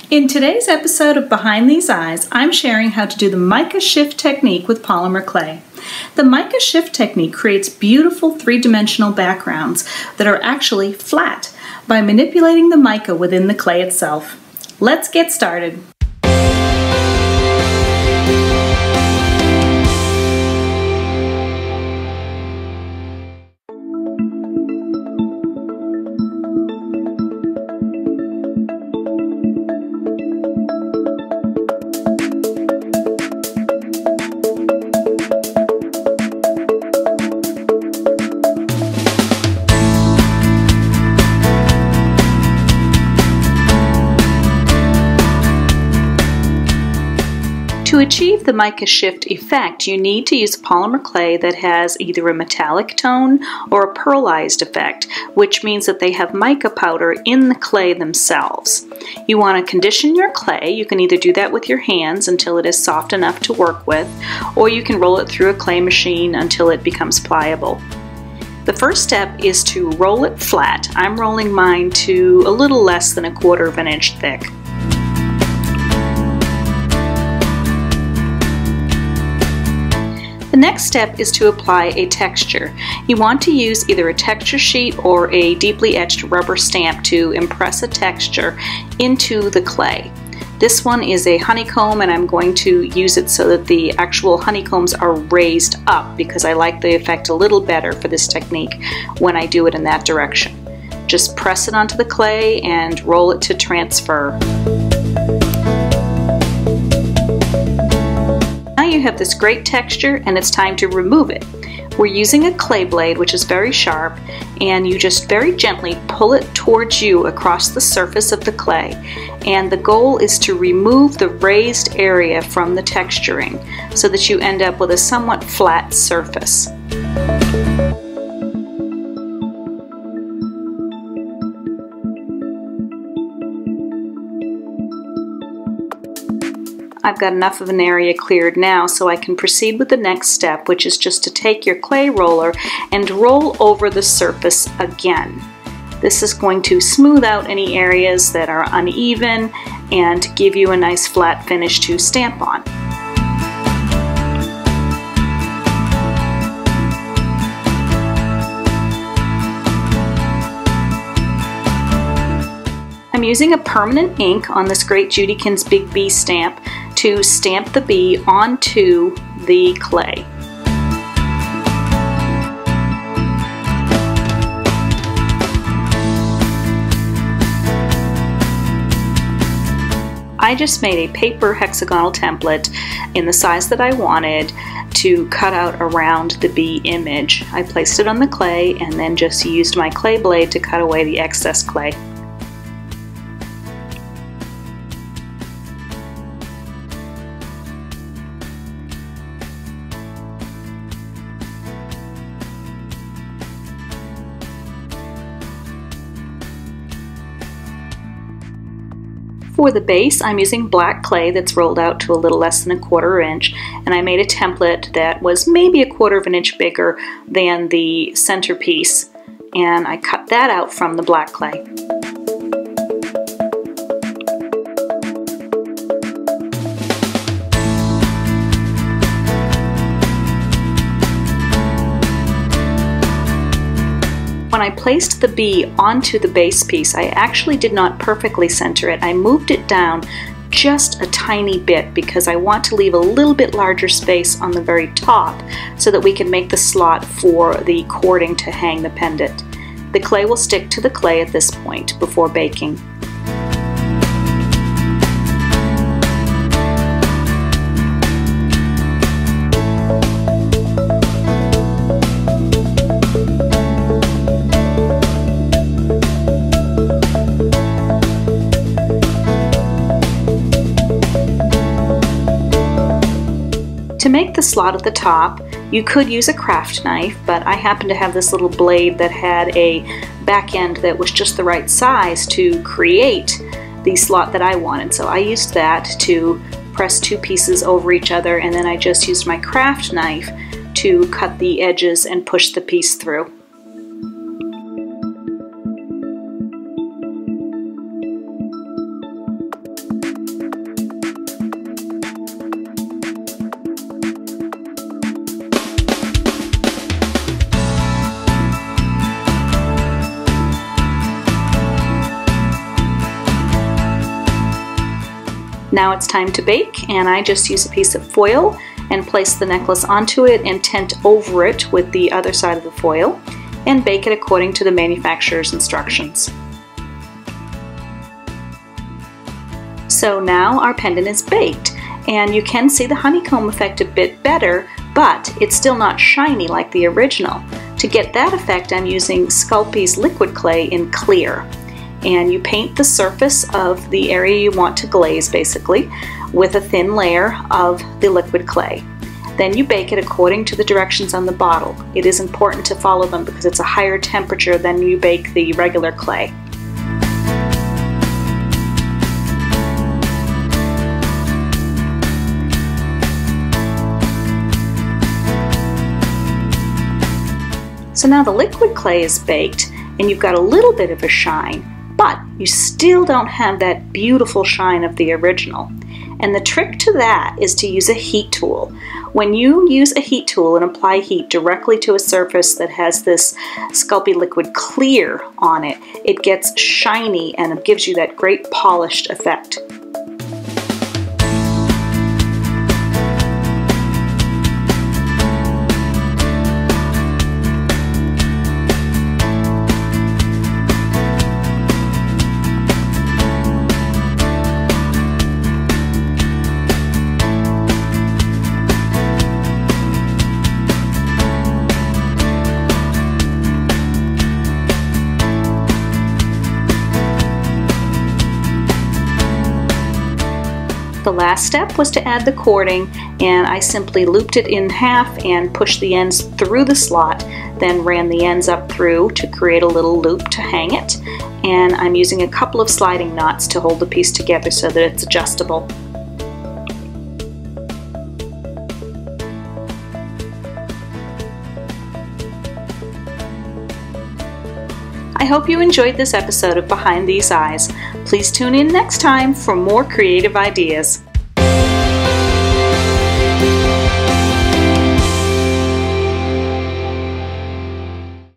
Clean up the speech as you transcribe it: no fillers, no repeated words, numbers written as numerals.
In today's episode of Behind These Eyes, I'm sharing how to do the mica shift technique with polymer clay. The mica shift technique creates beautiful three-dimensional backgrounds that are actually flat by manipulating the mica within the clay itself. Let's get started. To achieve the mica shift effect, you need to use a polymer clay that has either a metallic tone or a pearlized effect, which means that they have mica powder in the clay themselves. You want to condition your clay. You can either do that with your hands until it is soft enough to work with, or you can roll it through a clay machine until it becomes pliable. The first step is to roll it flat. I'm rolling mine to a little less than 1/4 inch thick. The next step is to apply a texture. You want to use either a texture sheet or a deeply etched rubber stamp to impress a texture into the clay. This one is a honeycomb, and I'm going to use it so that the actual honeycombs are raised up because I like the effect a little better for this technique when I do it in that direction. Just press it onto the clay and roll it to transfer. Now you have this great texture and it's time to remove it. We're using a clay blade, which is very sharp, and you just very gently pull it towards you across the surface of the clay. And the goal is to remove the raised area from the texturing so that you end up with a somewhat flat surface. I've got enough of an area cleared now so I can proceed with the next step, which is just to take your clay roller and roll over the surface again. This is going to smooth out any areas that are uneven and give you a nice flat finish to stamp on. I'm using a permanent ink on this great Judykins Big B stamp to stamp the bee onto the clay. I just made a paper hexagonal template in the size that I wanted to cut out around the bee image. I placed it on the clay and then just used my clay blade to cut away the excess clay. For the base, I'm using black clay that's rolled out to a little less than 1/4 inch, and I made a template that was maybe 1/4 inch bigger than the centerpiece, and I cut that out from the black clay. When I placed the bee onto the base piece, I actually did not perfectly center it. I moved it down just a tiny bit because I want to leave a little bit larger space on the very top so that we can make the slot for the cording to hang the pendant. The clay will stick to the clay at this point before baking. To make the slot at the top, you could use a craft knife, but I happen to have this little blade that had a back end that was just the right size to create the slot that I wanted. So I used that to press two pieces over each other, and then I just used my craft knife to cut the edges and push the piece through. Now it's time to bake, and I just use a piece of foil and place the necklace onto it and tent over it with the other side of the foil and bake it according to the manufacturer's instructions. So now our pendant is baked, and you can see the honeycomb effect a bit better, but it's still not shiny like the original. To get that effect, I'm using Sculpey's liquid clay in clear. And you paint the surface of the area you want to glaze, basically, with a thin layer of the liquid clay. Then you bake it according to the directions on the bottle. It is important to follow them because it's a higher temperature than you bake the regular clay. So now the liquid clay is baked and you've got a little bit of a shine, but you still don't have that beautiful shine of the original. And the trick to that is to use a heat tool. When you use a heat tool and apply heat directly to a surface that has this Sculpey liquid clear on it, it gets shiny and it gives you that great polished effect. The last step was to add the cording, and I simply looped it in half and pushed the ends through the slot, then ran the ends up through to create a little loop to hang it. And I'm using a couple of sliding knots to hold the piece together so that it's adjustable. I hope you enjoyed this episode of Behind These Eyes. Please tune in next time for more creative ideas.